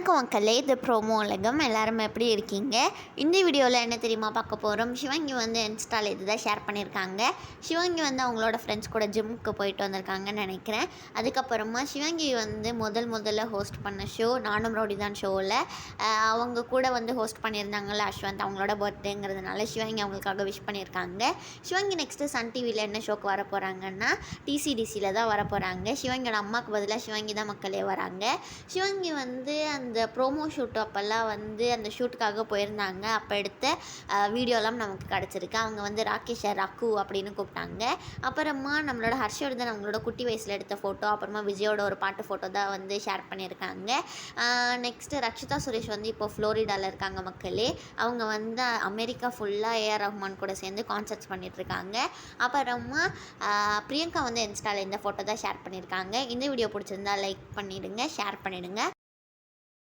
வணக்கம் மக்களே, இது ப்ரோமோ உலகம். எல்லாரும் எப்படி இருக்கீங்க? இந்த வீடியோவில் என்ன தெரியுமா பார்க்க போகிறோம்? சிவங்கி வந்து இன்ஸ்டாவில் இதுதான் ஷேர் பண்ணியிருக்காங்க. சிவங்கி வந்து அவங்களோட ஃப்ரெண்ட்ஸ் கூட ஜிம்முக்கு போயிட்டு வந்திருக்காங்கன்னு நினைக்கிறேன். அதுக்கப்புறமா சிவங்கி வந்து முதல்ல ஹோஸ்ட் பண்ண ஷோ நானும் ரவுடி தான் ஷோவில் அவங்க கூட வந்து ஹோஸ்ட் பண்ணியிருந்தாங்கல்ல அஸ்வந்த், அவங்களோட பர்த்டேங்கிறதுனால சிவங்கி அவங்களுக்காக விஷ் பண்ணியிருக்காங்க. சிவங்கி நெக்ஸ்ட்டு சன் டிவியில் என்ன ஷோக்கு வர போகிறாங்கன்னா டிசிடிசியில் தான் வர போகிறாங்க. சிவங்கியோட அம்மாவுக்கு பதிலாக சிவங்கி தான் மக்களே வராங்க. சிவங்கி வந்து அந்த ப்ரோமோ ஷூட் அப்போல்லாம் வந்து அந்த ஷூட்டுக்காக போயிருந்தாங்க. அப்போ எடுத்த வீடியோலாம் நமக்கு கிடச்சிருக்கு. அவங்க வந்து ராகேஷ் ரகு அப்படின்னு கூப்பிட்டாங்க. அப்புறமா நம்மளோட ஹர்ஷவர்தன் அவங்களோட குட்டி வயசில் எடுத்த ஃபோட்டோ, அப்புறமா விஜயோட ஒரு பாட்டு ஃபோட்டோ தான் வந்து ஷேர் பண்ணியிருக்காங்க. நெக்ஸ்ட்டு ரக்ஷிதா சுரேஷ் வந்து இப்போ ஃப்ளோரிடாவில் இருக்காங்க மக்களே. அவங்க வந்து அமெரிக்கா ஃபுல்லாக ஏஆர் ரஹ்மான் கூட சேர்ந்து கான்சர்ட்ஸ் பண்ணிகிட்ருக்காங்க. அப்புறமா பிரியங்கா வந்து இன்ஸ்டாவில் இந்த ஃபோட்டோ தான் ஷேர் பண்ணியிருக்காங்க. இந்த வீடியோ பிடிச்சிருந்தா லைக் பண்ணிவிடுங்க, ஷேர் பண்ணிவிடுங்க.